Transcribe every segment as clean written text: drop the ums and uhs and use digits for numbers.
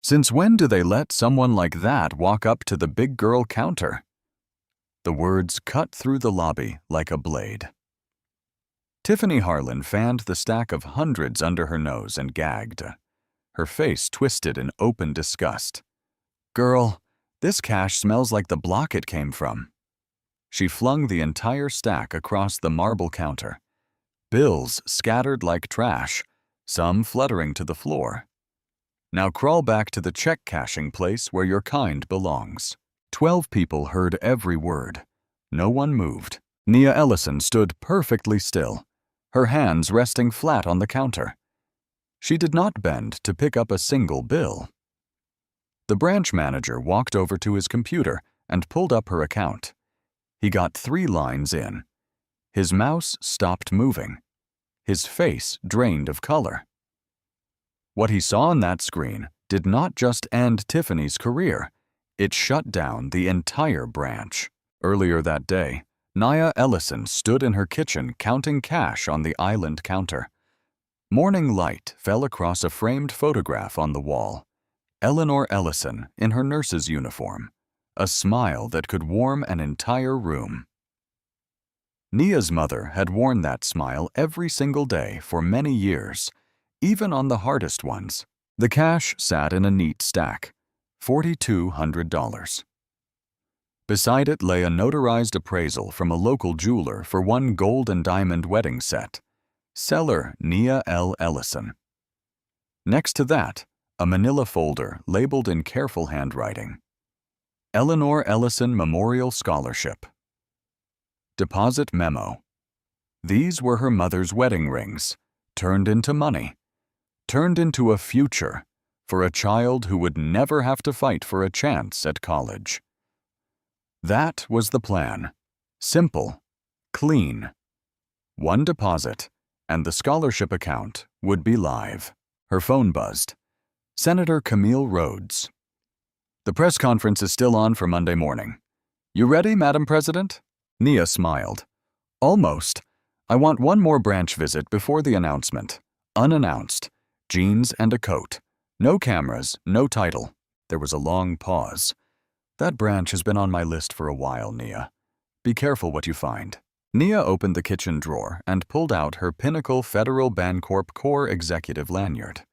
Since when do they let someone like that walk up to the big girl counter? The words cut through the lobby like a blade. Tiffany Harlan fanned the stack of hundreds under her nose and gagged. Her face twisted in open disgust. "Girl, this cash smells like the block it came from." She flung the entire stack across the marble counter. Bills scattered like trash, some fluttering to the floor. "Now crawl back to the check cashing place where your kind belongs." 12 people heard every word. No one moved. Nia Ellison stood perfectly still, her hands resting flat on the counter. She did not bend to pick up a single bill. The branch manager walked over to his computer and pulled up her account. He got 3 lines in. His mouse stopped moving. His face drained of color. What he saw on that screen did not just end Tiffany's career. It shut down the entire branch. Earlier that day, Nia Ellison stood in her kitchen counting cash on the island counter. Morning light fell across a framed photograph on the wall. Eleanor Ellison in her nurse's uniform, a smile that could warm an entire room. Nia's mother had worn that smile every single day for many years, even on the hardest ones. The cash sat in a neat stack, $4,200. Beside it lay a notarized appraisal from a local jeweler for one gold and diamond wedding set. Seller Nia L. Ellison. Next to that, a manila folder labeled in careful handwriting. Eleanor Ellison Memorial Scholarship. Deposit memo. These were her mother's wedding rings, turned into money, turned into a future for a child who would never have to fight for a chance at college. That was the plan. Simple, clean. One deposit, and the scholarship account would be live. Her phone buzzed. Senator Camille Rhodes. "The press conference is still on for Monday morning. You ready, Madam President?" Nia smiled. "Almost. I want one more branch visit before the announcement. Unannounced. Jeans and a coat. No cameras, no title." There was a long pause. "That branch has been on my list for a while, Nia. Be careful what you find." Nia opened the kitchen drawer and pulled out her Pinnacle Federal Bancorp Core Executive lanyard.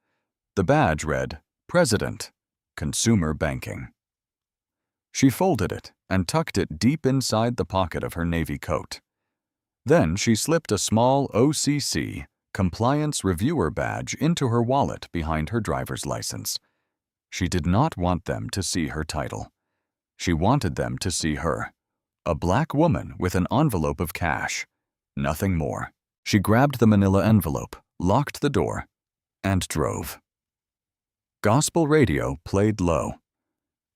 The badge read, President, Consumer Banking. She folded it and tucked it deep inside the pocket of her navy coat. Then she slipped a small OCC, Compliance Reviewer badge into her wallet behind her driver's license. She did not want them to see her title. She wanted them to see her. A black woman with an envelope of cash. Nothing more. She grabbed the manila envelope, locked the door, and drove. Gospel radio played low.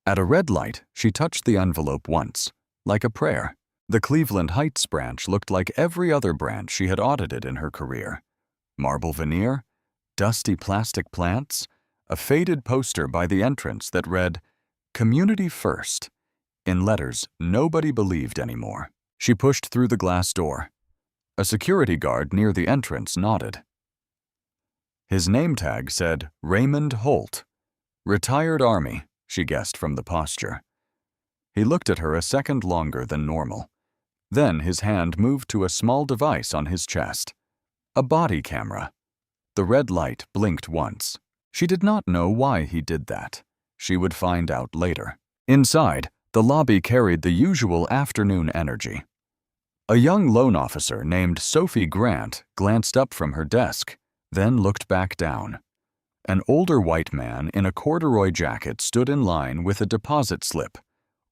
At a red light, she touched the envelope once, like a prayer. The Cleveland Heights branch looked like every other branch she had audited in her career. Marble veneer, dusty plastic plants, a faded poster by the entrance that read, Community First, in letters nobody believed anymore. She pushed through the glass door. A security guard near the entrance nodded. His name tag said Raymond Holt. Retired Army, she guessed from the posture. He looked at her a second longer than normal. Then his hand moved to a small device on his chest. A body camera. The red light blinked once. She did not know why he did that. She would find out later. Inside, the lobby carried the usual afternoon energy. A young loan officer named Sophie Grant glanced up from her desk, then looked back down. An older white man in a corduroy jacket stood in line with a deposit slip.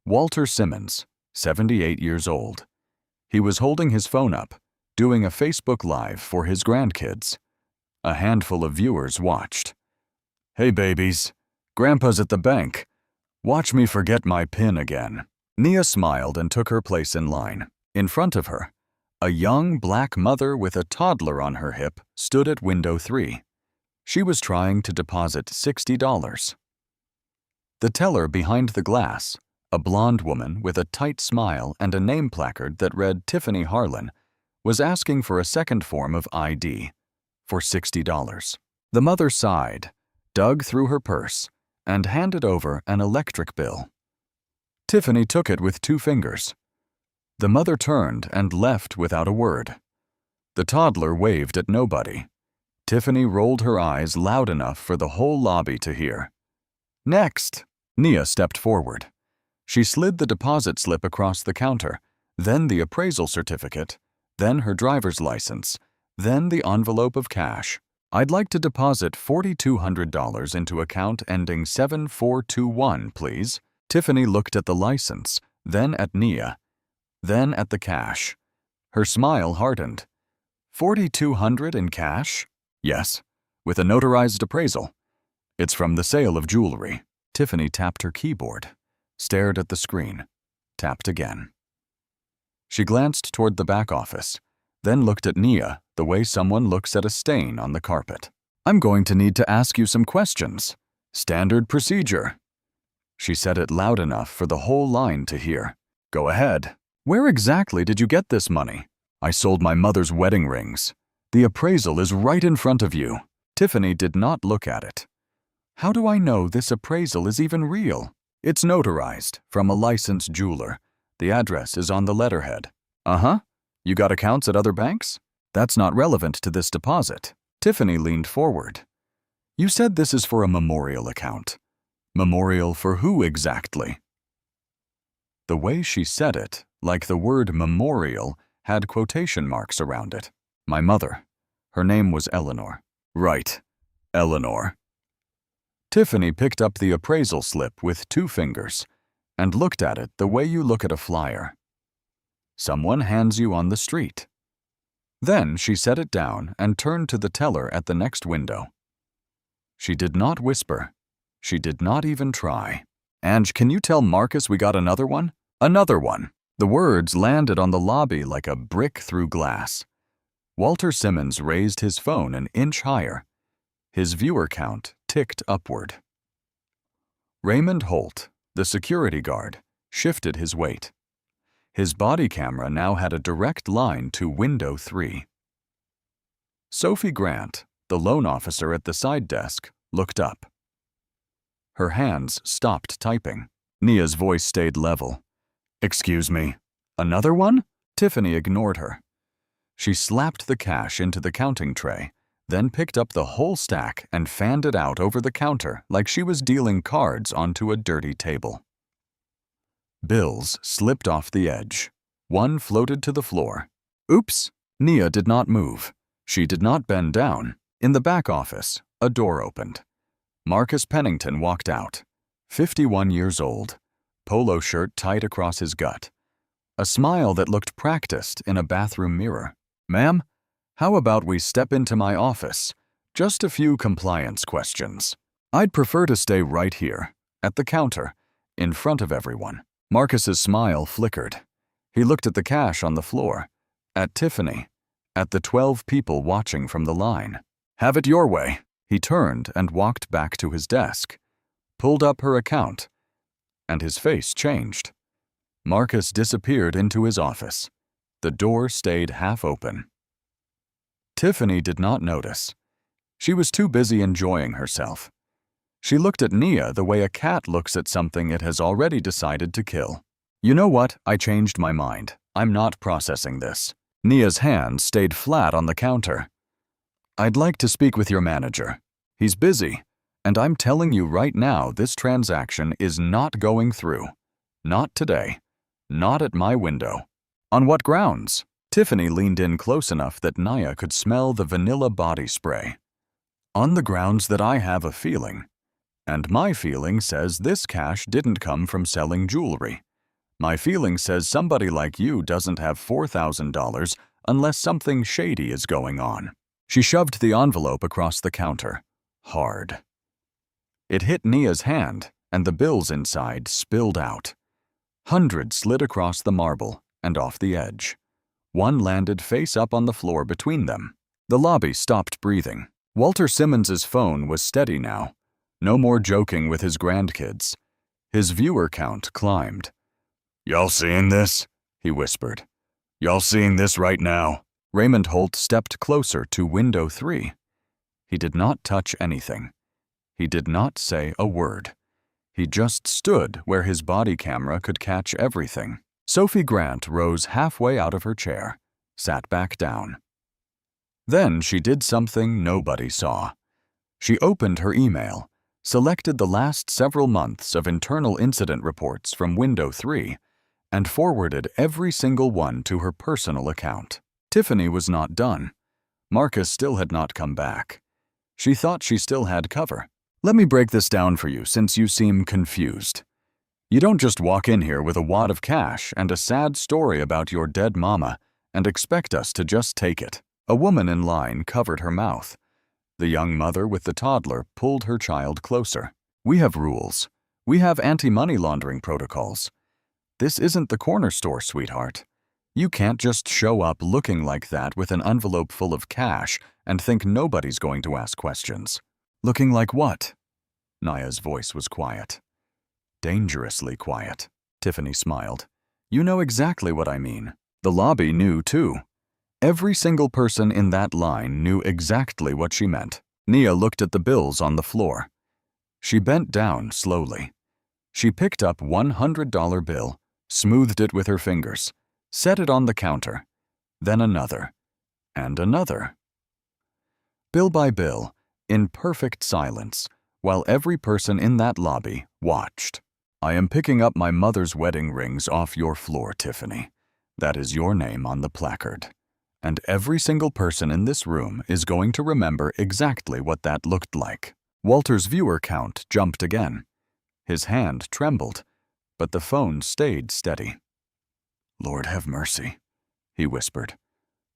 Walter Simmons, 78 years old. He was holding his phone up, doing a Facebook Live for his grandkids. A handful of viewers watched. "Hey babies, Grandpa's at the bank. Watch me forget my PIN again." Nia smiled and took her place in line. In front of her, a young black mother with a toddler on her hip stood at window 3. She was trying to deposit $60. The teller behind the glass, a blonde woman with a tight smile and a name placard that read Tiffany Harlan, was asking for a second form of ID for $60. The mother sighed, dug through her purse, and handed over an electric bill. Tiffany took it with 2 fingers. The mother turned and left without a word. The toddler waved at nobody. Tiffany rolled her eyes loud enough for the whole lobby to hear. "Next!" Nia stepped forward. She slid the deposit slip across the counter, then the appraisal certificate, then her driver's license, then the envelope of cash. "I'd like to deposit $4,200 into account ending 7421, please." Tiffany looked at the license, then at Nia, then at the cash. Her smile hardened. $4,200 in cash? "Yes, with a notarized appraisal. It's from the sale of jewelry." Tiffany tapped her keyboard, stared at the screen, tapped again. She glanced toward the back office, then looked at Nia the way someone looks at a stain on the carpet. "I'm going to need to ask you some questions. Standard procedure." She said it loud enough for the whole line to hear. "Go ahead. Where exactly did you get this money?" "I sold my mother's wedding rings. The appraisal is right in front of you." Tiffany did not look at it. "How do I know this appraisal is even real?" "It's notarized from a licensed jeweler. The address is on the letterhead." "Uh-huh. You got accounts at other banks?" "That's not relevant to this deposit." Tiffany leaned forward. "You said this is for a memorial account. Memorial for who exactly?" The way she said it, like the word memorial, had quotation marks around it. "My mother. Her name was Eleanor." "Right. Eleanor." Tiffany picked up the appraisal slip with 2 fingers and looked at it the way you look at a flyer. Someone hands you on the street. Then she set it down and turned to the teller at the next window. She did not whisper. She did not even try. "Ange, can you tell Marcus we got another one?" "Another one." The words landed on the lobby like a brick through glass. Walter Simmons raised his phone an inch higher. His viewer count ticked upward. Raymond Holt, the security guard, shifted his weight. His body camera now had a direct line to window 3. Sophie Grant, the loan officer at the side desk, looked up. Her hands stopped typing. Nia's voice stayed level. "Excuse me, another one?" Tiffany ignored her. She slapped the cash into the counting tray, then picked up the whole stack and fanned it out over the counter like she was dealing cards onto a dirty table. Bills slipped off the edge. One floated to the floor. "Oops!" Nia did not move. She did not bend down. In the back office, a door opened. Marcus Pennington walked out. 51 years old, polo shirt tight across his gut. A smile that looked practiced in a bathroom mirror. "Ma'am, how about we step into my office? Just a few compliance questions." "I'd prefer to stay right here, at the counter, in front of everyone." Marcus's smile flickered. He looked at the cash on the floor, at Tiffany, at the 12 people watching from the line. "Have it your way." He turned and walked back to his desk, pulled up her account, and his face changed. Marcus disappeared into his office. The door stayed half open. Tiffany did not notice. She was too busy enjoying herself. She looked at Nia the way a cat looks at something it has already decided to kill. "You know what? I changed my mind. I'm not processing this." Nia's hand stayed flat on the counter. "I'd like to speak with your manager. He's busy, and I'm telling you right now this transaction is not going through. Not today. Not at my window." "On what grounds?" Tiffany leaned in close enough that Nia could smell the vanilla body spray. "On the grounds that I have a feeling. And my feeling says this cash didn't come from selling jewelry. My feeling says somebody like you doesn't have $4,000 unless something shady is going on." She shoved the envelope across the counter, hard. It hit Nia's hand, and the bills inside spilled out. Hundreds slid across the marble and off the edge. One landed face up on the floor between them. The lobby stopped breathing. Walter Simmons's phone was steady now. No more joking with his grandkids. His viewer count climbed. "Y'all seeing this?" he whispered. "Y'all seeing this right now?" Raymond Holt stepped closer to window 3. He did not touch anything. He did not say a word. He just stood where his body camera could catch everything. Sophie Grant rose halfway out of her chair, sat back down. Then she did something nobody saw. She opened her email, selected the last several months of internal incident reports from Window 3, and forwarded every single one to her personal account. Tiffany was not done. Marcus still had not come back. She thought she still had cover. Let me break this down for you since you seem confused. You don't just walk in here with a wad of cash and a sad story about your dead mama and expect us to just take it. A woman in line covered her mouth. The young mother with the toddler pulled her child closer. We have rules. We have anti-money laundering protocols. This isn't the corner store, sweetheart. You can't just show up looking like that with an envelope full of cash and think nobody's going to ask questions. Looking like what? Naya's voice was quiet. Dangerously quiet. Tiffany smiled. You know exactly what I mean. The lobby knew too. Every single person in that line knew exactly what she meant. Nia looked at the bills on the floor. She bent down slowly. She picked up $100 bill, smoothed it with her fingers, set it on the counter, then another, and another. Bill by bill, in perfect silence, while every person in that lobby watched. I am picking up my mother's wedding rings off your floor, Tiffany. That is your name on the placard. And every single person in this room is going to remember exactly what that looked like. Walter's viewer count jumped again. His hand trembled, but the phone stayed steady. Lord have mercy, he whispered.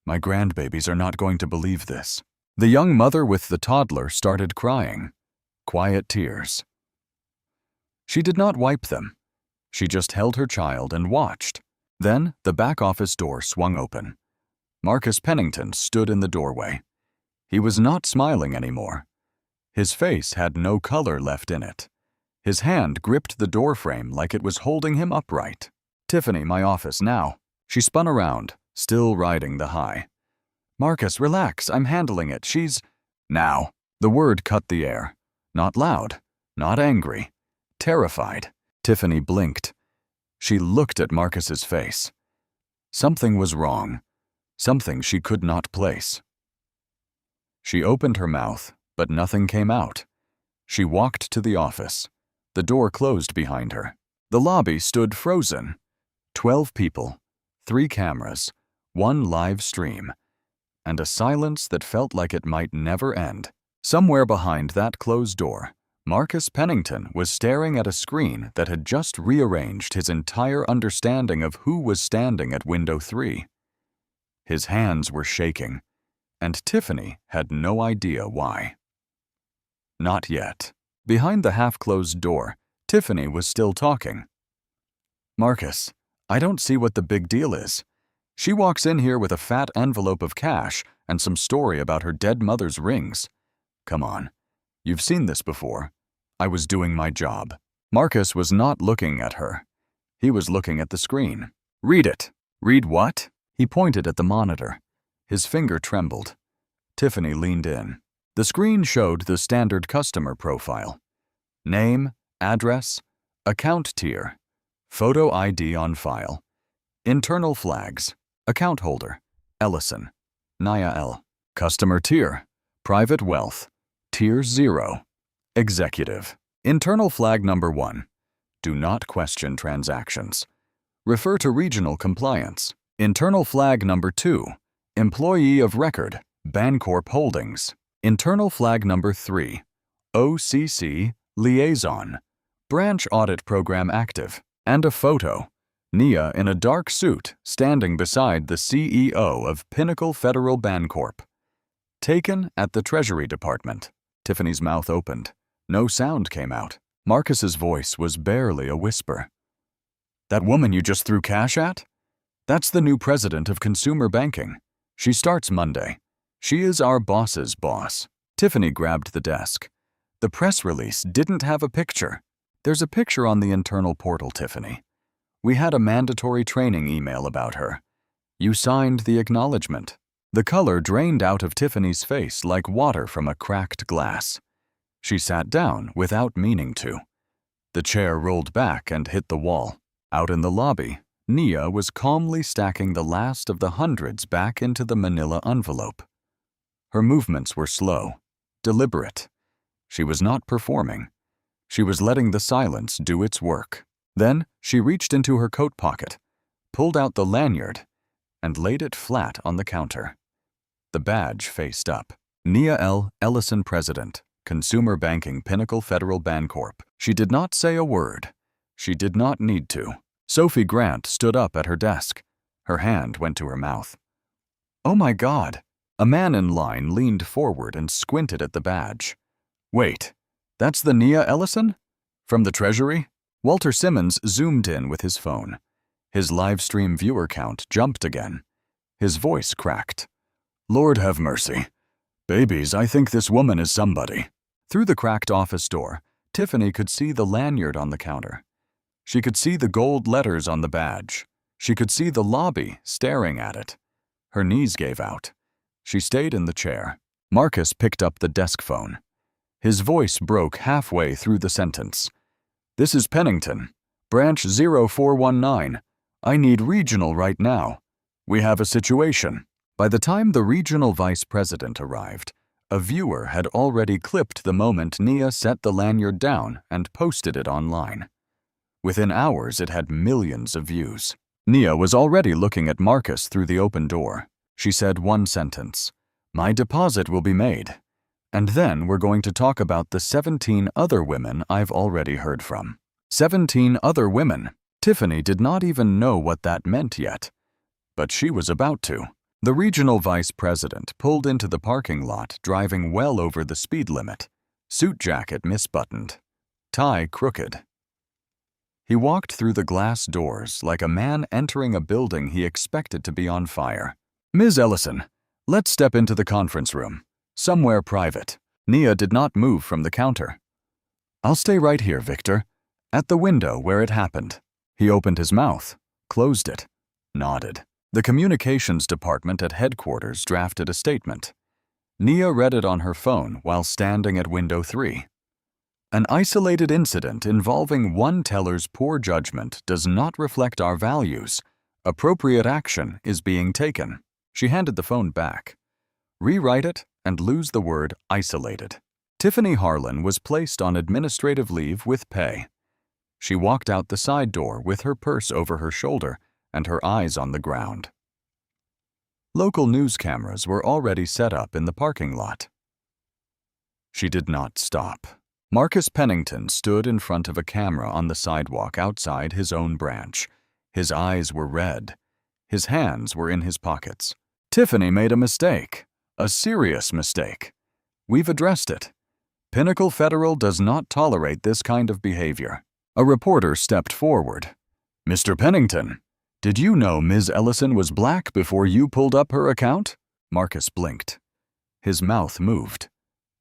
My grandbabies are not going to believe this. The young mother with the toddler started crying. Quiet tears. She did not wipe them. She just held her child and watched. Then the back office door swung open. Marcus Pennington stood in the doorway. He was not smiling anymore. His face had no color left in it. His hand gripped the doorframe like it was holding him upright. Tiffany, my office now. She spun around, still riding the high. Marcus, relax, I'm handling it. She's... Now. The word cut the air. Not loud, not angry. Terrified. Tiffany blinked. She looked at Marcus's face. Something was wrong. Something she could not place. She opened her mouth, but nothing came out. She walked to the office. The door closed behind her. The lobby stood frozen. 12 people, 3 cameras, 1 live stream, and a silence that felt like it might never end. Somewhere behind that closed door, Marcus Pennington was staring at a screen that had just rearranged his entire understanding of who was standing at Window 3. His hands were shaking, and Tiffany had no idea why. Not yet. Behind the half-closed door, Tiffany was still talking. Marcus, I don't see what the big deal is. She walks in here with a fat envelope of cash and some story about her dead mother's rings. Come on. You've seen this before. I was doing my job. Marcus was not looking at her. He was looking at the screen. Read it. Read what? He pointed at the monitor. His finger trembled. Tiffany leaned in. The screen showed the standard customer profile. Name, address, account tier, photo ID on file, internal flags, account holder, Ellison, Naya L. Customer tier, private wealth, tier 0, executive. Internal flag number 1, do not question transactions. Refer to regional compliance. Internal flag number 2, employee of record, Bancorp Holdings. Internal flag number 3, OCC liaison, branch audit program active, and a photo. Nia in a dark suit standing beside the CEO of Pinnacle Federal Bancorp. Taken at the Treasury Department. Tiffany's mouth opened. No sound came out. Marcus's voice was barely a whisper. That woman you just threw cash at? That's the new president of consumer banking. She starts Monday. She is our boss's boss. Tiffany grabbed the desk. The press release didn't have a picture. There's a picture on the internal portal, Tiffany. We had a mandatory training email about her. You signed the acknowledgement. The color drained out of Tiffany's face like water from a cracked glass. She sat down without meaning to. The chair rolled back and hit the wall. Out in the lobby, Nia was calmly stacking the last of the hundreds back into the manila envelope. Her movements were slow, deliberate. She was not performing. She was letting the silence do its work. Then she reached into her coat pocket, pulled out the lanyard, and laid it flat on the counter. The badge faced up. Nia L. Ellison, President, Consumer Banking, Pinnacle Federal Bancorp. She did not say a word. She did not need to. Sophie Grant stood up at her desk. Her hand went to her mouth. "Oh my God!" A man in line leaned forward and squinted at the badge. "Wait, that's the Nia Ellison? From the Treasury?" Walter Simmons zoomed in with his phone. His live stream viewer count jumped again. His voice cracked. "Lord have mercy. Babies, I think this woman is somebody." Through the cracked office door, Tiffany could see the lanyard on the counter. She could see the gold letters on the badge. She could see the lobby staring at it. Her knees gave out. She stayed in the chair. Marcus picked up the desk phone. His voice broke halfway through the sentence. "This is Pennington, branch 0419. I need regional right now. We have a situation." By the time the regional vice president arrived, a viewer had already clipped the moment Nia set the lanyard down and posted it online. Within hours, it had millions of views. Nia was already looking at Marcus through the open door. She said one sentence, "My deposit will be made. And then we're going to talk about the 17 other women I've already heard from." 17 other women. Tiffany did not even know what that meant yet. But she was about to. The regional vice president pulled into the parking lot driving well over the speed limit, suit jacket misbuttoned, tie crooked. He walked through the glass doors like a man entering a building he expected to be on fire. "Ms. Ellison, let's step into the conference room. Somewhere private." Nia did not move from the counter. "I'll stay right here, Victor, at the window where it happened." He opened his mouth, closed it, nodded. The communications department at headquarters drafted a statement. Nia read it on her phone while standing at window 3. "An isolated incident involving one teller's poor judgment does not reflect our values. Appropriate action is being taken." She handed the phone back. "Rewrite it and lose the word isolated." Tiffany Harlan was placed on administrative leave with pay. She walked out the side door with her purse over her shoulder and her eyes on the ground. Local news cameras were already set up in the parking lot. She did not stop. Marcus Pennington stood in front of a camera on the sidewalk outside his own branch. His eyes were red. His hands were in his pockets. "Tiffany made a mistake, a serious mistake. We've addressed it. Pinnacle Federal does not tolerate this kind of behavior." A reporter stepped forward. "Mr. Pennington, did you know Ms. Ellison was black before you pulled up her account?" Marcus blinked. His mouth moved,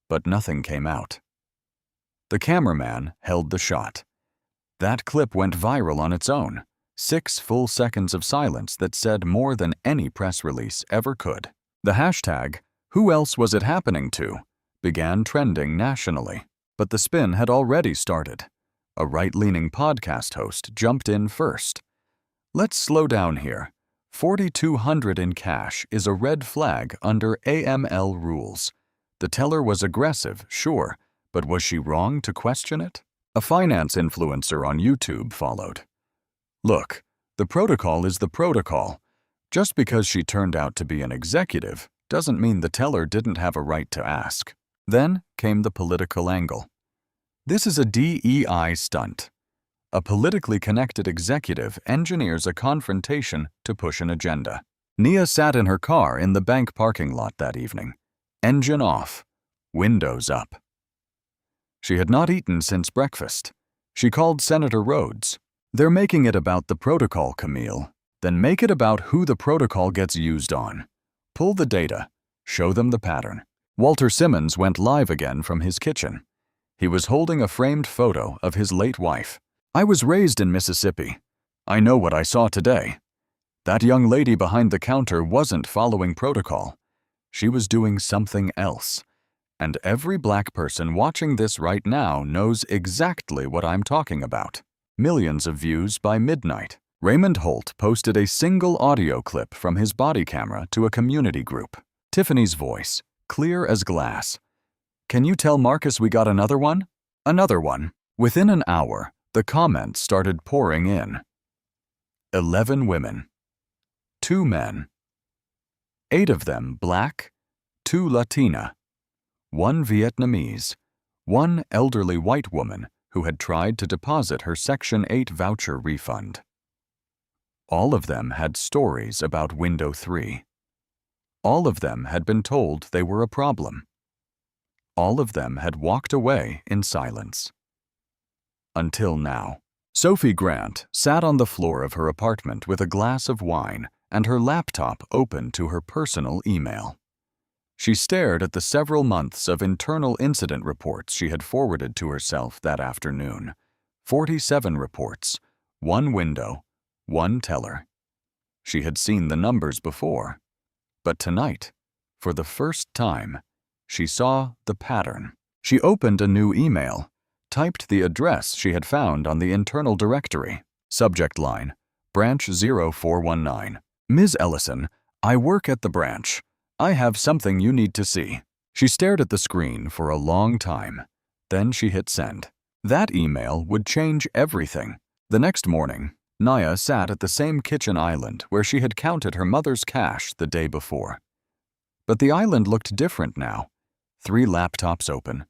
but nothing came out. The cameraman held the shot. That clip went viral on its own. 6 full seconds of silence that said more than any press release ever could. The hashtag, "Who else was it happening to?" began trending nationally. But the spin had already started. A right-leaning podcast host jumped in first. "Let's slow down here. $4,200 in cash is a red flag under AML rules. The teller was aggressive, sure, but was she wrong to question it?" A finance influencer on YouTube followed. "Look, the protocol is the protocol. Just because she turned out to be an executive doesn't mean the teller didn't have a right to ask." Then came the political angle. This is a DEI stunt. A politically connected executive engineers a confrontation to push an agenda. Nia sat in her car in the bank parking lot that evening. Engine off, windows up. She had not eaten since breakfast. She called Senator Rhodes. "They're making it about the protocol, Camille. Then make it about who the protocol gets used on. Pull the data. Show them the pattern." Walter Simmons went live again from his kitchen. He was holding a framed photo of his late wife. "I was raised in Mississippi. I know what I saw today. That young lady behind the counter wasn't following protocol. She was doing something else. And every black person watching this right now knows exactly what I'm talking about. Millions of views by midnight. Raymond Holt posted a single audio clip from his body camera to a community group. Tiffany's voice, clear as glass. "Can you tell Marcus we got another one? Another one." Within an hour, the comments started pouring in. 11 women. 2 men. 8 of them black, 2 Latina, 1 Vietnamese, 1 elderly white woman who had tried to deposit her Section 8 voucher refund. All of them had stories about Window 3. All of them had been told they were a problem. All of them had walked away in silence. Until now. Sophie Grant sat on the floor of her apartment with a glass of wine and her laptop open to her personal email. She stared at the several months of internal incident reports she had forwarded to herself that afternoon. 47 reports, 1 window, 1 teller. She had seen the numbers before, but tonight, for the first time, she saw the pattern. She opened a new email, typed the address she had found on the internal directory. Subject line, Branch 0419. "Ms. Ellison, I work at the branch. I have something you need to see." She stared at the screen for a long time. Then she hit send. That email would change everything. The next morning, Naya sat at the same kitchen island where she had counted her mother's cash the day before. But the island looked different now. 3 laptops open,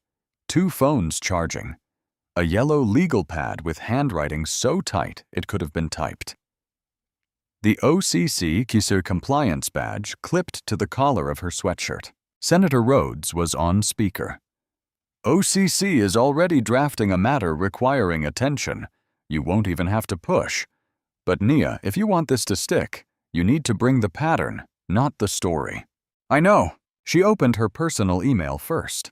2 phones charging, a yellow legal pad with handwriting so tight it could have been typed. The OCC Kisser compliance badge clipped to the collar of her sweatshirt. Senator Rhodes was on speaker. "OCC is already drafting a matter requiring attention. You won't even have to push. But Nia, if you want this to stick, you need to bring the pattern, not the story." "I know." She opened her personal email first.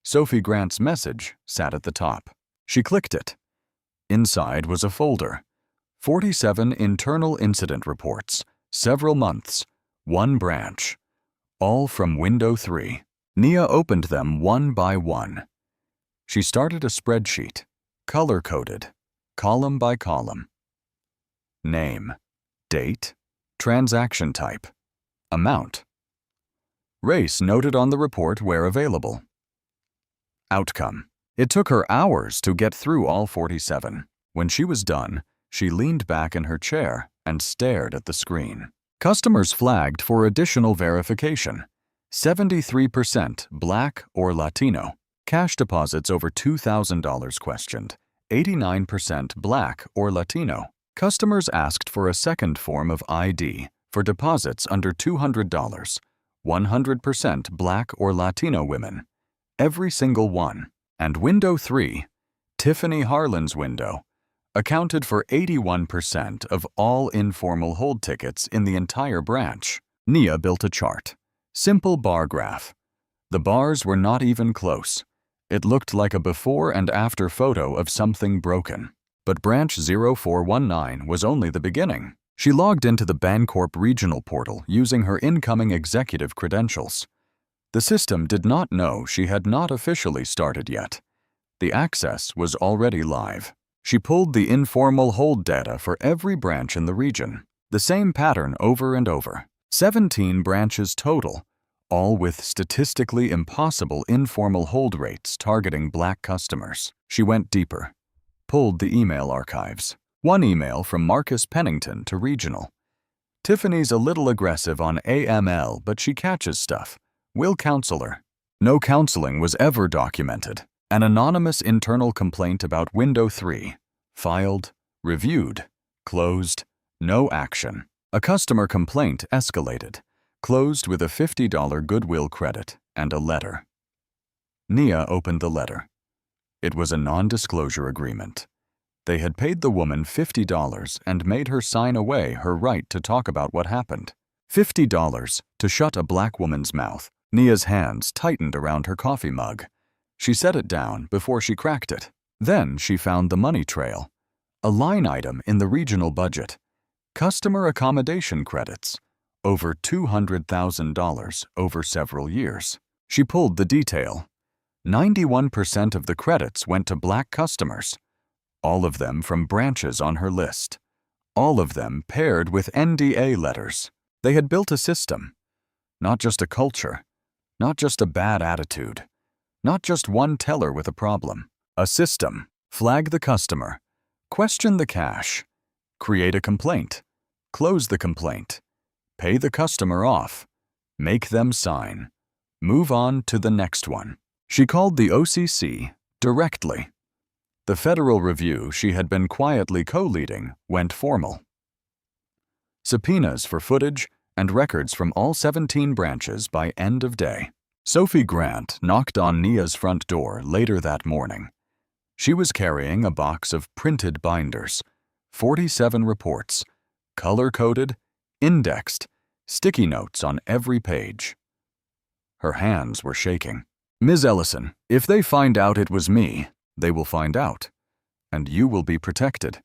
Sophie Grant's message sat at the top. She clicked it. Inside was a folder. 47 internal incident reports, several months, 1 branch, all from Window 3. Nia opened them one by one. She started a spreadsheet, color-coded, column by column. Name, date, transaction type, amount. Race noted on the report where available. Outcome. It took her hours to get through all 47. When she was done, she leaned back in her chair and stared at the screen. Customers flagged for additional verification. 73% Black or Latino. Cash deposits over $2,000 questioned. 89% Black or Latino. Customers asked for a second form of ID for deposits under $200. 100% Black or Latino women. Every single one. And Window 3, Tiffany Harlan's window, accounted for 81% of all informal hold tickets in the entire branch. Nia built a chart. Simple bar graph. The bars were not even close. It looked like a before and after photo of something broken. But Branch 0419 was only the beginning. She logged into the Bancorp regional portal using her incoming executive credentials. The system did not know she had not officially started yet. The access was already live. She pulled the informal hold data for every branch in the region. The same pattern over and over. 17 branches total, all with statistically impossible informal hold rates targeting Black customers. She went deeper. Pulled the email archives. One email from Marcus Pennington to regional. "Tiffany's a little aggressive on AML, but she catches stuff. We'll counsel her." No counseling was ever documented. An anonymous internal complaint about Window 3. Filed, reviewed, closed, no action. A customer complaint escalated, closed with a $50 goodwill credit and a letter. Nia opened the letter. It was a non-disclosure agreement. They had paid the woman $50 and made her sign away her right to talk about what happened. $50 to shut a Black woman's mouth. Nia's hands tightened around her coffee mug. She set it down before she cracked it. Then she found the money trail. A line item in the regional budget. Customer accommodation credits. Over $200,000 over several years. She pulled the detail. 91% of the credits went to black customers, all of them from branches on her list, all of them paired with NDA letters. They had built a system, not just a culture, not just a bad attitude, not just one teller with a problem. A system. Flag the customer, question the cash, create a complaint, close the complaint, pay the customer off, make them sign, move on to the next one. She called the OCC directly. The federal review she had been quietly co-leading went formal. Subpoenas for footage and records from all 17 branches by end of day. Sophie Grant knocked on Nia's front door later that morning. She was carrying a box of printed binders, 47 reports, color-coded, indexed, sticky notes on every page. Her hands were shaking. "Ms. Ellison, if they find out it was me, they will find out, and you will be protected,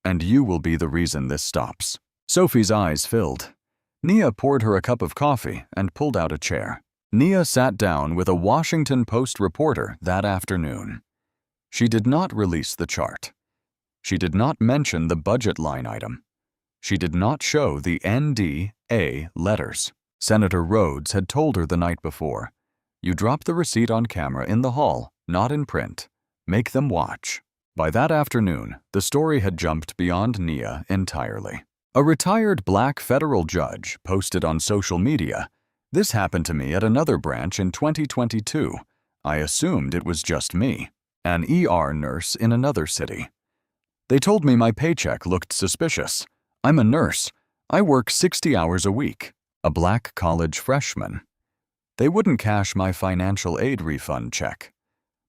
and you will be the reason this stops." Sophie's eyes filled. Nia poured her a cup of coffee and pulled out a chair. Nia sat down with a Washington Post reporter that afternoon. She did not release the chart. She did not mention the budget line item. She did not show the NDA letters. Senator Rhodes had told her the night before, "You drop the receipt on camera in the hall, not in print. Make them watch." By that afternoon, the story had jumped beyond Nia entirely. A retired black federal judge posted on social media, "This happened to me at another branch in 2022. I assumed it was just me." An ER nurse in another city. "They told me my paycheck looked suspicious. I'm a nurse. I work 60 hours a week." A black college freshman. "They wouldn't cash my financial aid refund check.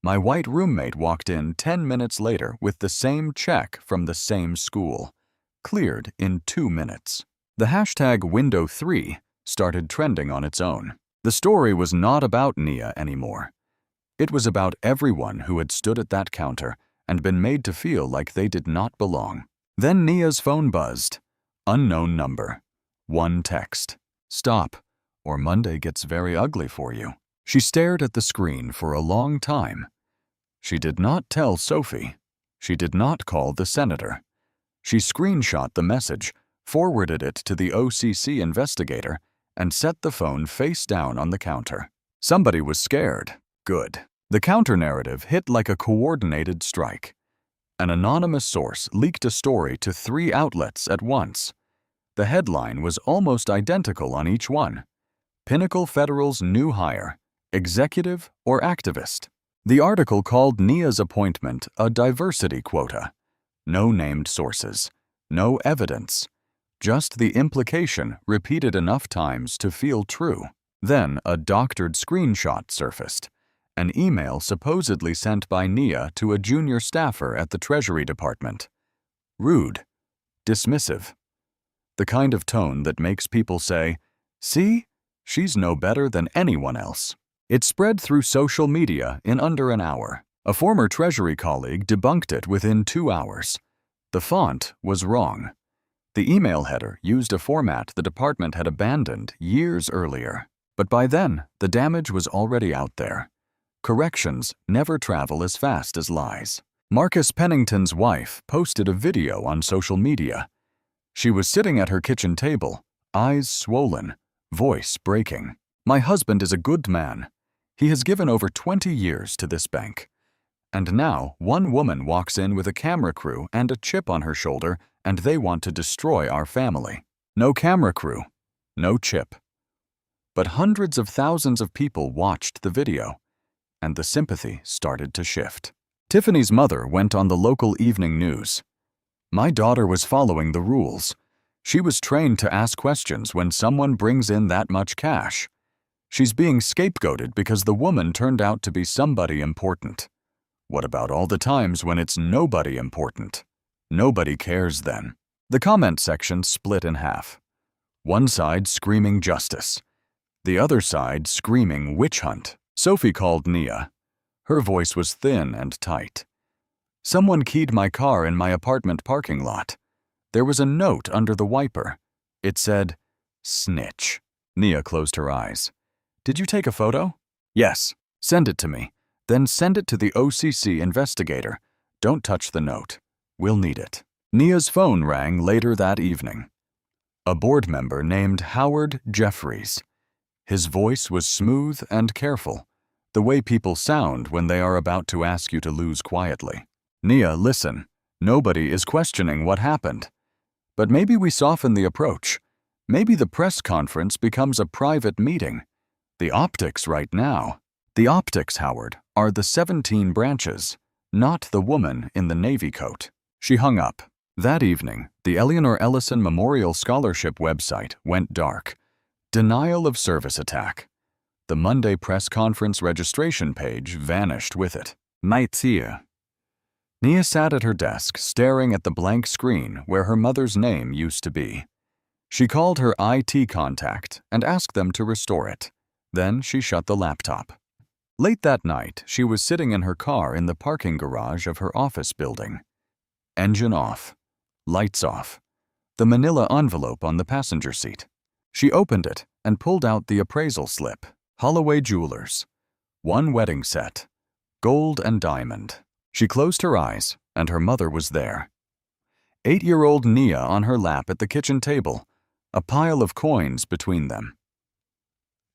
My white roommate walked in 10 minutes later with the same check from the same school. Cleared in 2 minutes." The hashtag Window3 started trending on its own. The story was not about Nia anymore. It was about everyone who had stood at that counter and been made to feel like they did not belong. Then Nia's phone buzzed. Unknown number. One text. "Stop, or Monday gets very ugly for you." She stared at the screen for a long time. She did not tell Sophie. She did not call the senator. She screenshot the message, forwarded it to the OCC investigator, and set the phone face down on the counter. Somebody was scared. Good. The counter-narrative hit like a coordinated strike. An anonymous source leaked a story to 3 outlets at once. The headline was almost identical on each one. Pinnacle Federal's new hire, executive or activist. The article called Nia's appointment a diversity quota. No named sources, no evidence, just the implication repeated enough times to feel true. Then a doctored screenshot surfaced. An email supposedly sent by Nia to a junior staffer at the Treasury Department. Rude, dismissive. The kind of tone that makes people say, "See, she's no better than anyone else." It spread through social media in under an hour. A former Treasury colleague debunked it within 2 hours. The font was wrong. The email header used a format the department had abandoned years earlier. But by then, the damage was already out there. Corrections never travel as fast as lies. Marcus Pennington's wife posted a video on social media. She was sitting at her kitchen table, eyes swollen, voice breaking. "My husband is a good man. He has given over 20 years to this bank. And now one woman walks in with a camera crew and a chip on her shoulder, and they want to destroy our family. No camera crew, no chip." But hundreds of thousands of people watched the video, and the sympathy started to shift. Tiffany's mother went on the local evening news. "My daughter was following the rules. She was trained to ask questions when someone brings in that much cash. She's being scapegoated because the woman turned out to be somebody important. What about all the times when it's nobody important? Nobody cares then." The comment section split in half. One side screaming justice. The other side screaming witch hunt. Sophie called Nia. Her voice was thin and tight. "Someone keyed my car in my apartment parking lot. There was a note under the wiper. It said, 'Snitch.'" Nia closed her eyes. "Did you take a photo?" Yes. Send it to me. Then send it to the OCC investigator. Don't touch the note. We'll need it. Nia's phone rang later that evening. A board member named Howard Jeffries. His voice was smooth and careful, the way people sound when they are about to ask you to lose quietly. Nia, listen. Nobody is questioning what happened. But maybe we soften the approach. Maybe the press conference becomes a private meeting. The optics right now. The optics, Howard, are the 17 branches, not the woman in the navy coat. She hung up. That evening, the Eleanor Ellison Memorial Scholarship website went dark. Denial of service attack. The Monday press conference registration page vanished with it. Nia sat at her desk, staring at the blank screen where her mother's name used to be. She called her IT contact and asked them to restore it. Then she shut the laptop. Late that night, she was sitting in her car in the parking garage of her office building. Engine off. Lights off. The manila envelope on the passenger seat. She opened it and pulled out the appraisal slip. Holloway Jewelers. 1 wedding set. Gold and diamond. She closed her eyes, and her mother was there. 8-year-old Nia on her lap at the kitchen table, a pile of coins between them.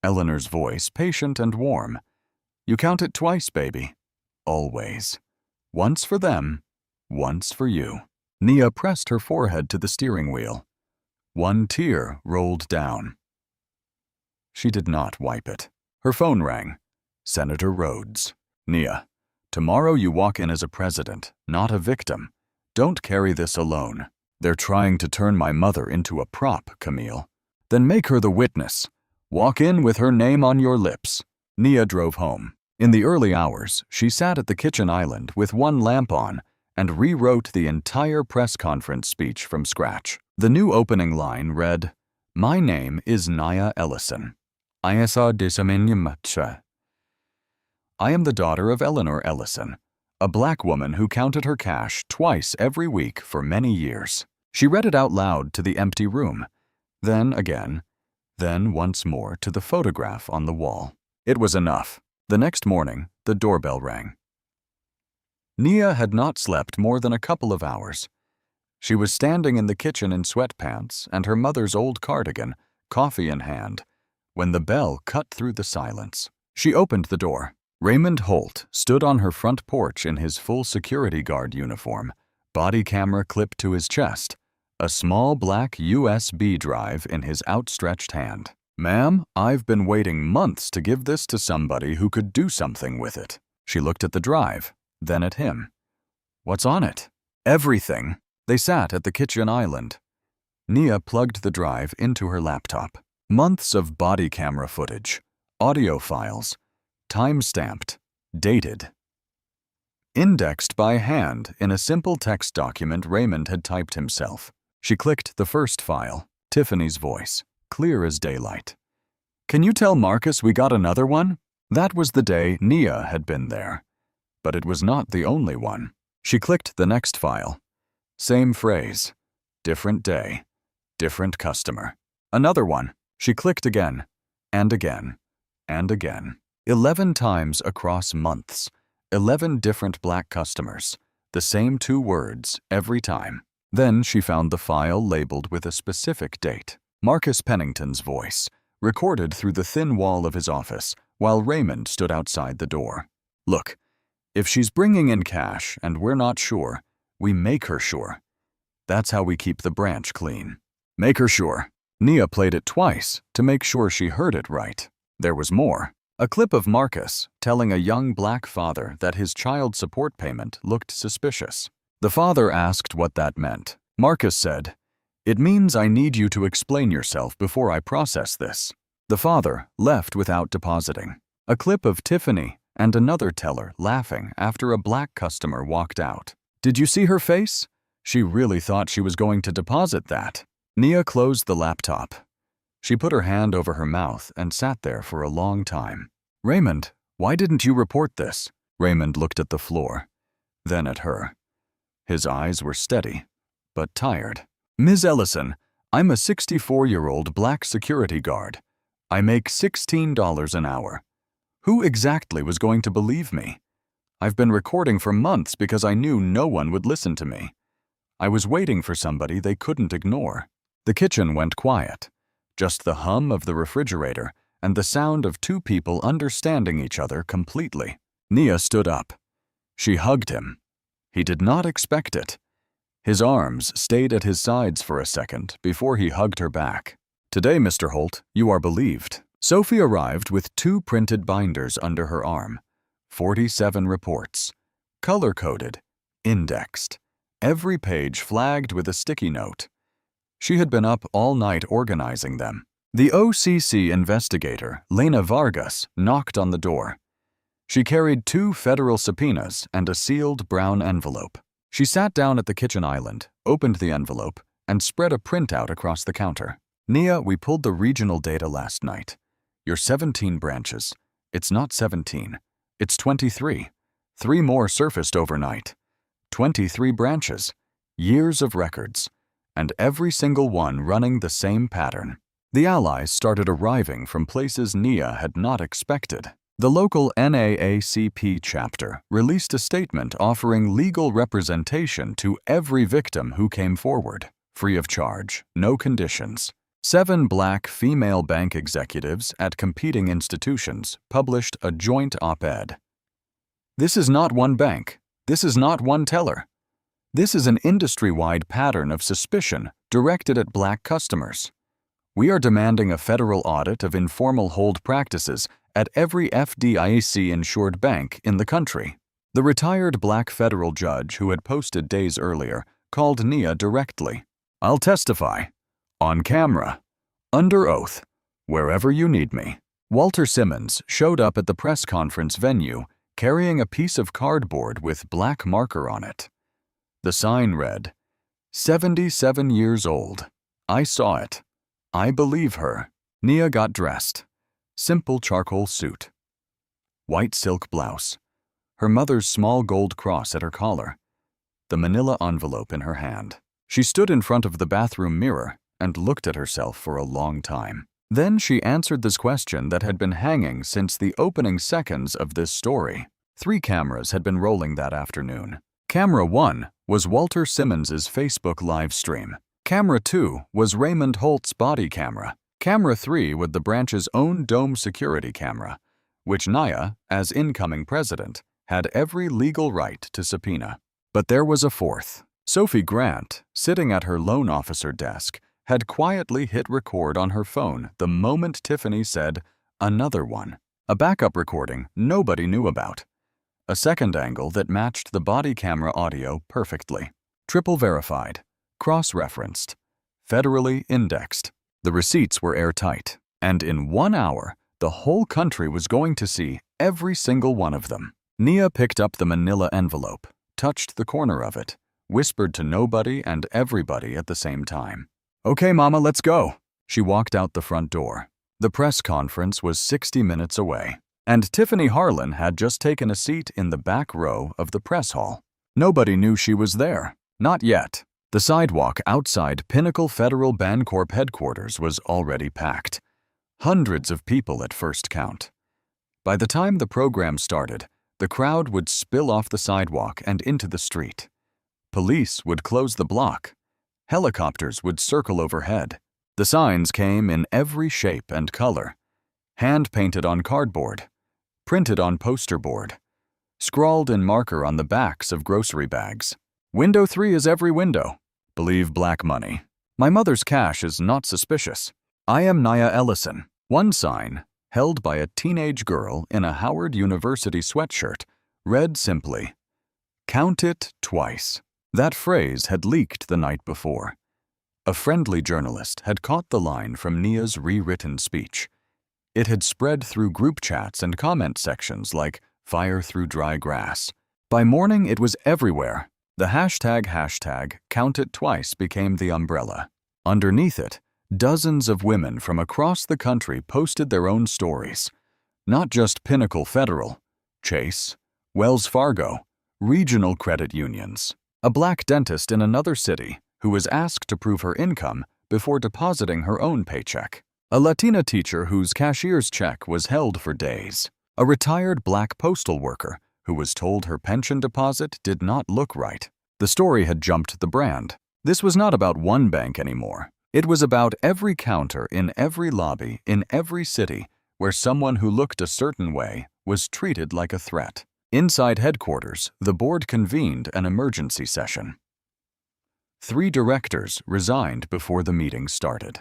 Eleanor's voice patient and warm. You count it twice, baby. Always. Once for them, once for you. Nia pressed her forehead to the steering wheel. 1 tear rolled down. She did not wipe it. Her phone rang. Senator Rhodes. Nia, tomorrow you walk in as a president, not a victim. Don't carry this alone. They're trying to turn my mother into a prop, Camille. Then make her the witness. Walk in with her name on your lips. Nia drove home. In the early hours, she sat at the kitchen island with 1 lamp on and rewrote the entire press conference speech from scratch. The new opening line read, My name is Nia Ellison. I am the daughter of Eleanor Ellison, a black woman who counted her cash twice every week for many years. She read it out loud to the empty room, then again, then once more to the photograph on the wall. It was enough. The next morning, the doorbell rang. Nia had not slept more than a couple of hours. She was standing in the kitchen in sweatpants and her mother's old cardigan, coffee in hand, when the bell cut through the silence. She opened the door. Raymond Holt stood on her front porch in his full security guard uniform, body camera clipped to his chest, a small black USB drive in his outstretched hand. Ma'am, I've been waiting months to give this to somebody who could do something with it. She looked at the drive, then at him. What's on it? Everything. They sat at the kitchen island. Nia plugged the drive into her laptop. Months of body camera footage, audio files, time-stamped, dated. Indexed by hand in a simple text document Raymond had typed himself. She clicked the first file, Tiffany's voice, clear as daylight. Can you tell Marcus we got another one? That was the day Nia had been there. But it was not the only one. She clicked the next file. Same phrase. Different day. Different customer. Another one. She clicked again, and again, and again. 11 times across months. 11 different black customers. The same 2 words every time. Then she found the file labeled with a specific date. Marcus Pennington's voice, recorded through the thin wall of his office, while Raymond stood outside the door. Look, if she's bringing in cash and we're not sure, we make her sure. That's how we keep the branch clean. Make her sure. Nia played it twice to make sure she heard it right. There was more. A clip of Marcus telling a young black father that his child support payment looked suspicious. The father asked what that meant. Marcus said, "It means I need you to explain yourself before I process this." The father left without depositing. A clip of Tiffany and another teller laughing after a black customer walked out. Did you see her face? She really thought she was going to deposit that. Nia closed the laptop. She put her hand over her mouth and sat there for a long time. Raymond, why didn't you report this? Raymond looked at the floor, then at her. His eyes were steady, but tired. Ms. Ellison, I'm a 64-year-old black security guard. I make $16 an hour. Who exactly was going to believe me? I've been recording for months because I knew no one would listen to me. I was waiting for somebody they couldn't ignore. The kitchen went quiet. Just the hum of the refrigerator and the sound of two people understanding each other completely. Nia stood up. She hugged him. He did not expect it. His arms stayed at his sides for a second before he hugged her back. Today, Mr. Holt, you are believed. Sophie arrived with 2 printed binders under her arm. 47 reports. Color-coded, indexed. Every page flagged with a sticky note. She had been up all night organizing them. The OCC investigator, Lena Vargas, knocked on the door. She carried 2 federal subpoenas and a sealed brown envelope. She sat down at the kitchen island, opened the envelope, and spread a printout across the counter. Nia, we pulled the regional data last night. Your 17 branches. It's not 17. It's 23. 3 more surfaced overnight. 23 branches. Years of records. And every single one running the same pattern. The allies started arriving from places Nia had not expected. The local NAACP chapter released a statement offering legal representation to every victim who came forward, free of charge, no conditions. 7 black female bank executives at competing institutions published a joint op-ed. This is not one bank. This is not one teller. This is an industry-wide pattern of suspicion directed at black customers. We are demanding a federal audit of informal hold practices at every FDIC-insured bank in the country. The retired black federal judge who had posted days earlier called Nia directly. I'll testify. On camera. Under oath. Wherever you need me. Walter Simmons showed up at the press conference venue carrying a piece of cardboard with black marker on it. The sign read, 77 years old. I saw it. I believe her. Nia got dressed. Simple charcoal suit. White silk blouse. Her mother's small gold cross at her collar. The manila envelope in her hand. She stood in front of the bathroom mirror and looked at herself for a long time. Then she answered this question that had been hanging since the opening seconds of this story. 3 cameras had been rolling that afternoon. Camera 1 was Walter Simmons's Facebook live stream. Camera 2 was Raymond Holt's body camera. Camera 3 was the branch's own dome security camera, which Nia, as incoming president, had every legal right to subpoena. But there was a 4th. Sophie Grant, sitting at her loan officer desk, had quietly hit record on her phone the moment Tiffany said, "Another one." A backup recording nobody knew about. A second angle that matched the body camera audio perfectly. Triple verified, cross-referenced, federally indexed. The receipts were airtight, and in 1 hour, the whole country was going to see every single one of them. Nia picked up the manila envelope, touched the corner of it, whispered to nobody and everybody at the same time. "Okay, Mama, let's go." She walked out the front door. The press conference was 60 minutes away, and Tiffany Harlan had just taken a seat in the back row of the press hall. Nobody knew she was there. Not yet. The sidewalk outside Pinnacle Federal Bancorp headquarters was already packed. Hundreds of people at first count. By the time the program started, the crowd would spill off the sidewalk and into the street. Police would close the block. Helicopters would circle overhead. The signs came in every shape and color. Hand-painted on cardboard. Printed on poster board. Scrawled in marker on the backs of grocery bags. Window 3 is every window. Believe black money. My mother's cash is not suspicious. I am Nia Ellison. One sign, held by a teenage girl in a Howard University sweatshirt, read simply, "Count it twice." That phrase had leaked the night before. A friendly journalist had caught the line from Nia's rewritten speech. It had spread through group chats and comment sections like fire through dry grass. By morning, it was everywhere. The hashtag count it twice became the umbrella. Underneath it, dozens of women from across the country posted their own stories. Not just Pinnacle Federal, Chase, Wells Fargo, regional credit unions. A black dentist in another city who was asked to prove her income before depositing her own paycheck. A Latina teacher whose cashier's check was held for days. A retired black postal worker who was told her pension deposit did not look right. The story had jumped the brand. This was not about one bank anymore. It was about every counter in every lobby in every city where someone who looked a certain way was treated like a threat. Inside headquarters, the board convened an emergency session. 3 directors resigned before the meeting started.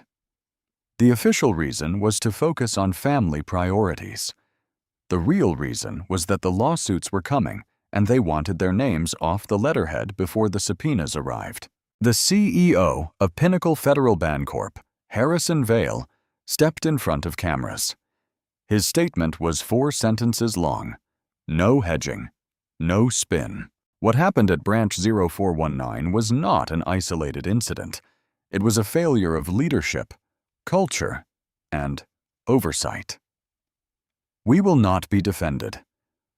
The official reason was to focus on family priorities. The real reason was that the lawsuits were coming and they wanted their names off the letterhead before the subpoenas arrived. The CEO of Pinnacle Federal Bancorp, Harrison Vale, stepped in front of cameras. His statement was 4 sentences long. No hedging. No spin. What happened at Branch 0419 was not an isolated incident. It was a failure of leadership, culture, and oversight. We will not be defended.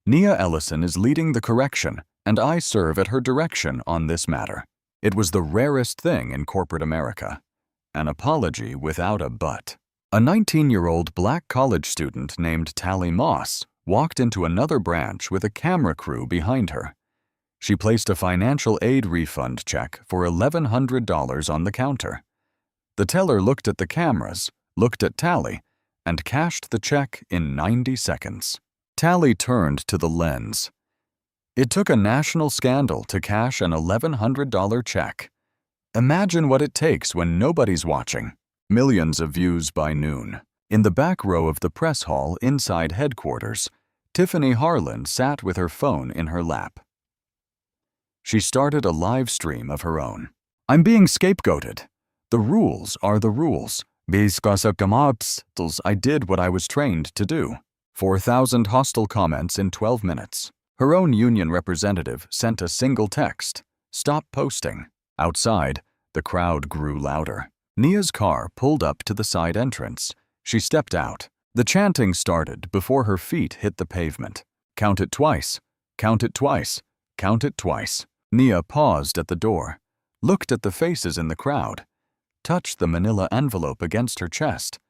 Nia Ellison is leading the correction, and I serve at her direction on this matter. It was the rarest thing in corporate America. An apology without a but. A 19-year-old black college student named Tally Moss walked into another branch with a camera crew behind her. She placed a financial aid refund check for $1,100 on the counter. The teller looked at the cameras, looked at Tally, and cashed the check in 90 seconds. Tally turned to the lens. It took a national scandal to cash an $1,100 check. Imagine what it takes when nobody's watching. Millions of views by noon. In the back row of the press hall inside headquarters, Tiffany Harlan sat with her phone in her lap. She started a live stream of her own. I'm being scapegoated. The rules are the rules. Because of obstacles, I did what I was trained to do. 4,000 hostile comments in 12 minutes. Her own union representative sent a single text. Stop posting. Outside, the crowd grew louder. Nia's car pulled up to the side entrance. She stepped out. The chanting started before her feet hit the pavement. Count it twice. Count it twice. Count it twice. Nia paused at the door, looked at the faces in the crowd, touched the manila envelope against her chest,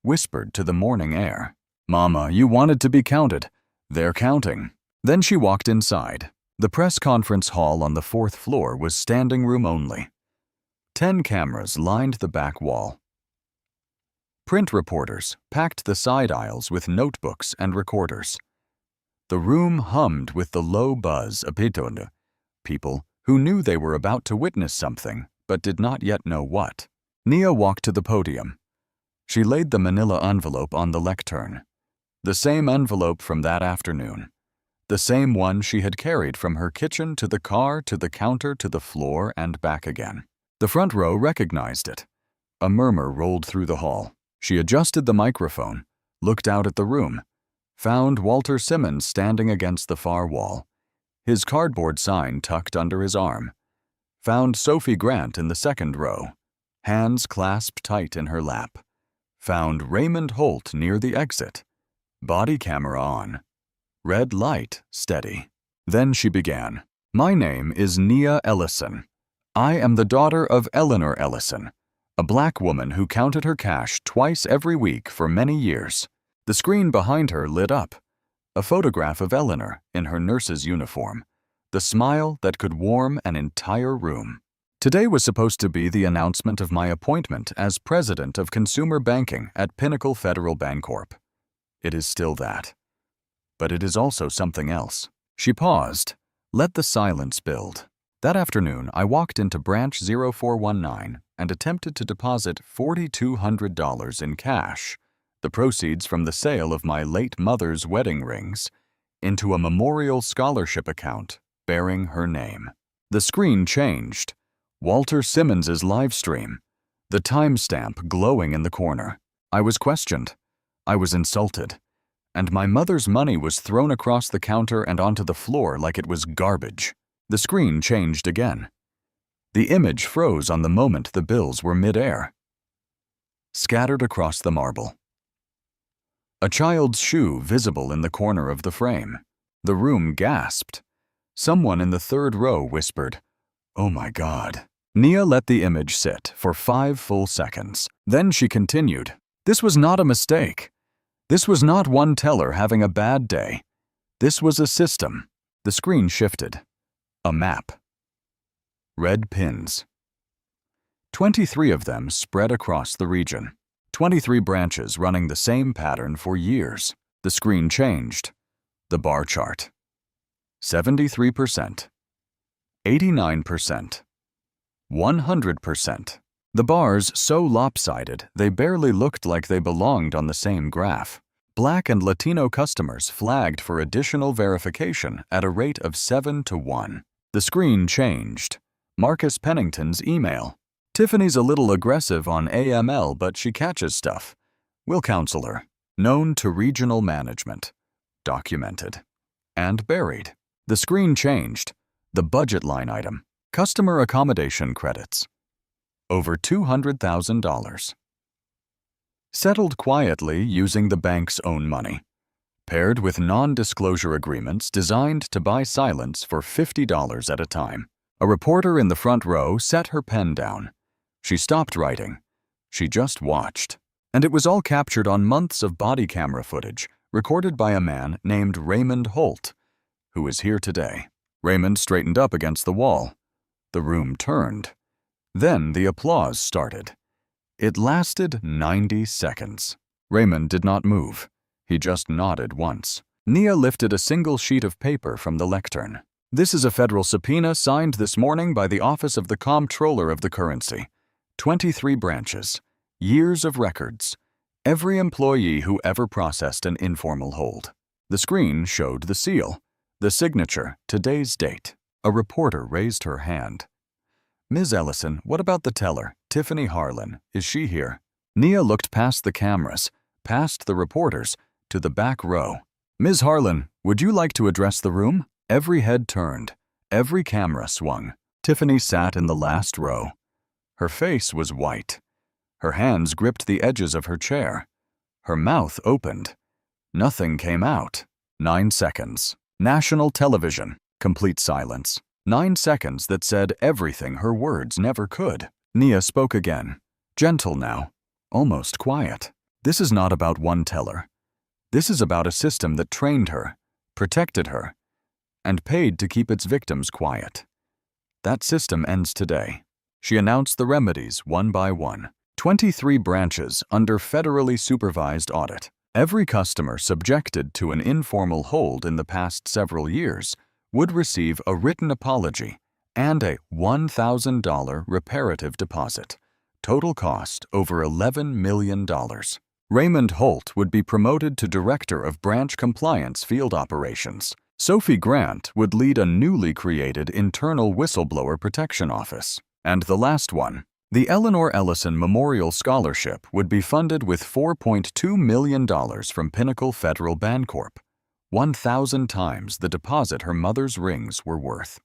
whispered to the morning air, Mama, you wanted to be counted. They're counting. Then she walked inside. The press conference hall on the 4th floor was standing room only. 10 cameras lined the back wall. Print reporters packed the side aisles with notebooks and recorders. The room hummed with the low buzz of people who knew they were about to witness something but did not yet know what. Nia walked to the podium. She laid the manila envelope on the lectern. The same envelope from that afternoon. The same one she had carried from her kitchen to the car to the counter to the floor and back again. The front row recognized it. A murmur rolled through the hall. She adjusted the microphone, looked out at the room, found Walter Simmons standing against the far wall, his cardboard sign tucked under his arm, found Sophie Grant in the 2nd row, hands clasped tight in her lap, found Raymond Holt near the exit, body camera on, red light steady. Then she began. My name is Nia Ellison. I am the daughter of Eleanor Ellison, a black woman who counted her cash twice every week for many years. The screen behind her lit up. A photograph of Eleanor in her nurse's uniform, the smile that could warm an entire room. Today was supposed to be the announcement of my appointment as president of consumer banking at Pinnacle Federal Bancorp. It is still that. But it is also something else. She paused, let the silence build. That afternoon, I walked into Branch 0419 and attempted to deposit $4,200 in cash, the proceeds from the sale of my late mother's wedding rings, into a memorial scholarship account bearing her name. The screen changed. Walter Simmons's live stream, the timestamp glowing in the corner. I was questioned. I was insulted. And my mother's money was thrown across the counter and onto the floor like it was garbage. The screen changed again. The image froze on the moment the bills were mid-air, scattered across the marble. A child's shoe visible in the corner of the frame. The room gasped. Someone in the 3rd row whispered, "Oh my God." Nia let the image sit for 5 full seconds. Then she continued, "This was not a mistake. This was not one teller having a bad day. This was a system. The screen shifted. A map. Red pins. 23 of them spread across the region. 23 branches running the same pattern for years. The screen changed. The bar chart. 73%. 89%. 100%. The bars so lopsided they barely looked like they belonged on the same graph. Black and Latino customers flagged for additional verification at a rate of 7 to 1. The screen changed. Marcus Pennington's email. Tiffany's a little aggressive on AML, but she catches stuff. Will counsel her. Known to regional management. Documented. And buried. The screen changed. The budget line item. Customer accommodation credits. Over $200,000. Settled quietly using the bank's own money. Paired with non-disclosure agreements designed to buy silence for $50 at a time. A reporter in the front row set her pen down. She stopped writing. She just watched. And it was all captured on months of body camera footage recorded by a man named Raymond Holt, who is here today. Raymond straightened up against the wall. The room turned. Then the applause started. It lasted 90 seconds. Raymond did not move. He just nodded once. Nia lifted a single sheet of paper from the lectern. This is a federal subpoena signed this morning by the Office of the Comptroller of the Currency. 23 branches. Years of records. Every employee who ever processed an informal hold. The screen showed the seal. The signature, today's date. A reporter raised her hand. Ms. Ellison, what about the teller, Tiffany Harlan? Is she here? Nia looked past the cameras, past the reporters, to the back row. Ms. Harlan, would you like to address the room? Every head turned. Every camera swung. Tiffany sat in the last row. Her face was white. Her hands gripped the edges of her chair. Her mouth opened. Nothing came out. 9 seconds. National television. Complete silence. 9 seconds that said everything her words never could. Nia spoke again. Gentle now. Almost quiet. This is not about one teller. This is about a system that trained her, protected her, and paid to keep its victims quiet. That system ends today. She announced the remedies one by one. 23 branches under federally supervised audit. Every customer subjected to an informal hold in the past several years would receive a written apology and a $1,000 reparative deposit. Total cost over $11 million. Raymond Holt would be promoted to Director of Branch Compliance Field Operations. Sophie Grant would lead a newly created internal whistleblower protection office. And the last one, the Eleanor Ellison Memorial Scholarship would be funded with $4.2 million from Pinnacle Federal Bancorp, 1,000 times the deposit her mother's rings were worth.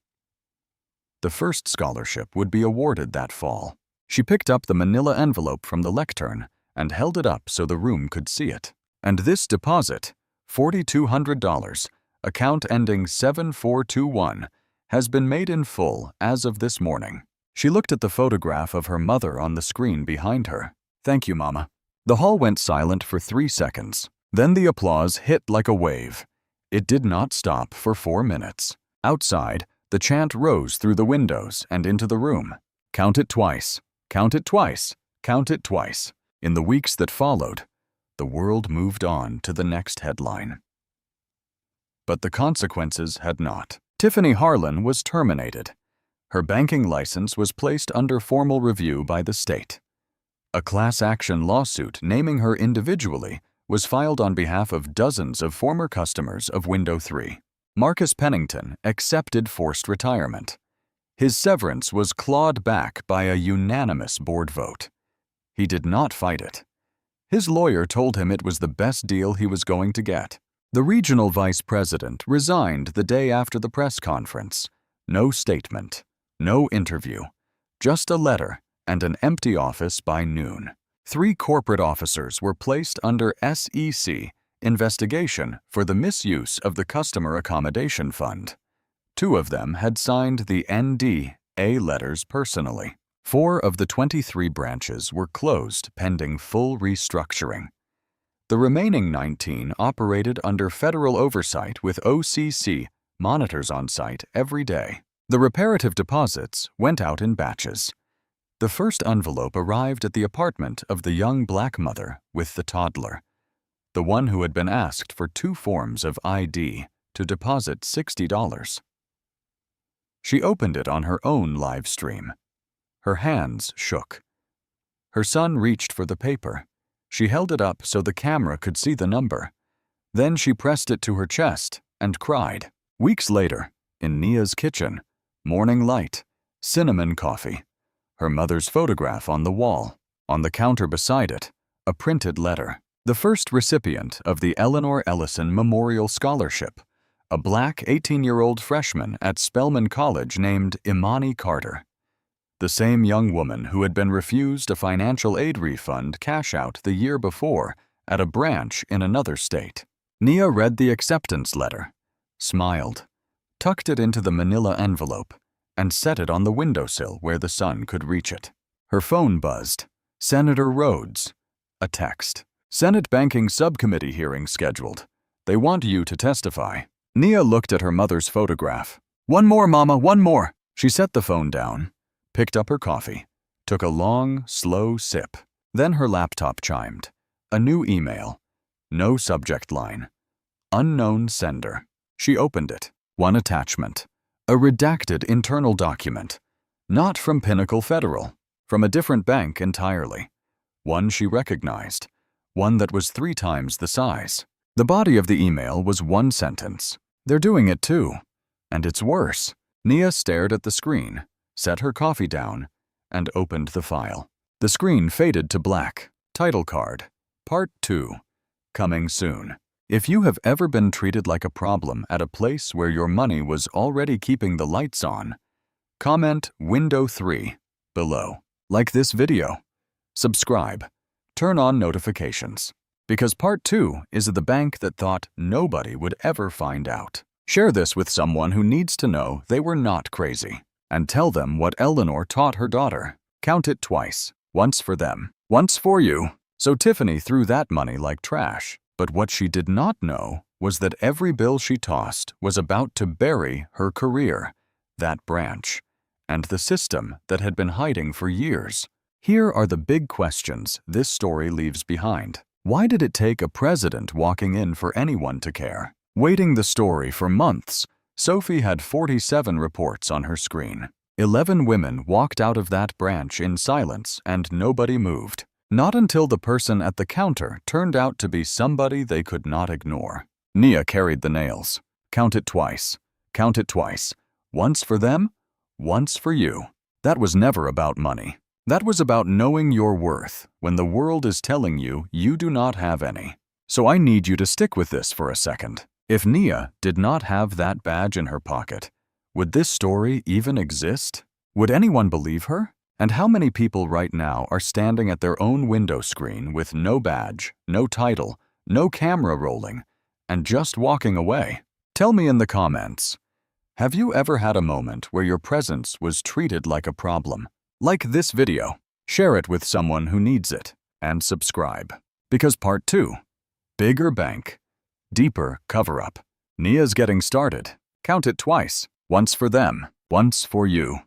The first scholarship would be awarded that fall. She picked up the manila envelope from the lectern and held it up so the room could see it. And this deposit, $4,200, account ending 7421, has been made in full as of this morning. She looked at the photograph of her mother on the screen behind her. Thank you, Mama. The hall went silent for 3 seconds. Then the applause hit like a wave. It did not stop for 4 minutes. Outside, the chant rose through the windows and into the room. Count it twice. Count it twice. Count it twice. In the weeks that followed, the world moved on to the next headline. But the consequences had not. Tiffany Harlan was terminated. Her banking license was placed under formal review by the state. A class action lawsuit naming her individually was filed on behalf of dozens of former customers of Window 3. Marcus Pennington accepted forced retirement. His severance was clawed back by a unanimous board vote. He did not fight it. His lawyer told him it was the best deal he was going to get. The regional vice president resigned the day after the press conference. No statement, no interview, just a letter and an empty office by noon. 3 corporate officers were placed under SEC investigation for the misuse of the Customer Accommodation Fund. 2 of them had signed the NDA letters personally. 4 of the 23 branches were closed pending full restructuring. The remaining 19 operated under federal oversight with OCC monitors on site every day. The reparative deposits went out in batches. The first envelope arrived at the apartment of the young black mother with the toddler, the one who had been asked for 2 forms of ID to deposit $60. She opened it on her own live stream. Her hands shook. Her son reached for the paper. She held it up so the camera could see the number. Then she pressed it to her chest and cried. Weeks later, in Nia's kitchen, morning light, cinnamon coffee, her mother's photograph on the wall, on the counter beside it, a printed letter. The first recipient of the Eleanor Ellison Memorial Scholarship, a black 18-year-old freshman at Spelman College named Imani Carter. The same young woman who had been refused a financial aid refund cash-out the year before at a branch in another state. Nia read the acceptance letter, smiled, tucked it into the manila envelope, and set it on the windowsill where the sun could reach it. Her phone buzzed. Senator Rhodes. A text. Senate Banking Subcommittee hearing scheduled. They want you to testify. Nia looked at her mother's photograph. One more, Mama, one more. She set the phone down, picked up her coffee, took a long, slow sip. Then her laptop chimed. A new email. No subject line. Unknown sender. She opened it. One attachment. A redacted internal document. Not from Pinnacle Federal. From a different bank entirely. One she recognized. One that was 3 times the size. The body of the email was one sentence. They're doing it too. And it's worse. Nia stared at the screen, set her coffee down, and opened the file. The screen faded to black. Title card. Part 2. Coming soon. If you have ever been treated like a problem at a place where your money was already keeping the lights on, comment window 3 below. Like this video. Subscribe. Turn on notifications. Because part 2 is the bank that thought nobody would ever find out. Share this with someone who needs to know they were not crazy. And tell them what Eleanor taught her daughter. Count it twice. Once for them. Once for you. So Tiffany threw that money like trash. But what she did not know was that every bill she tossed was about to bury her career, that branch, and the system that had been hiding for years. Here are the big questions this story leaves behind. Why did it take a president walking in for anyone to care? Waiting the story for months, Sophie had 47 reports on her screen. 11 women walked out of that branch in silence and nobody moved. Not until the person at the counter turned out to be somebody they could not ignore. Nia carried the nails. Count it twice. Count it twice. Once for them, once for you. That was never about money. That was about knowing your worth when the world is telling you you do not have any. So I need you to stick with this for a second. If Nia did not have that badge in her pocket, would this story even exist? Would anyone believe her? And how many people right now are standing at their own window screen with no badge, no title, no camera rolling, and just walking away? Tell me in the comments. Have you ever had a moment where your presence was treated like a problem? Like this video. Share it with someone who needs it. And subscribe. Because part 2. Bigger bank. Deeper cover-up. Nia's getting started. Count it twice. Once for them. Once for you.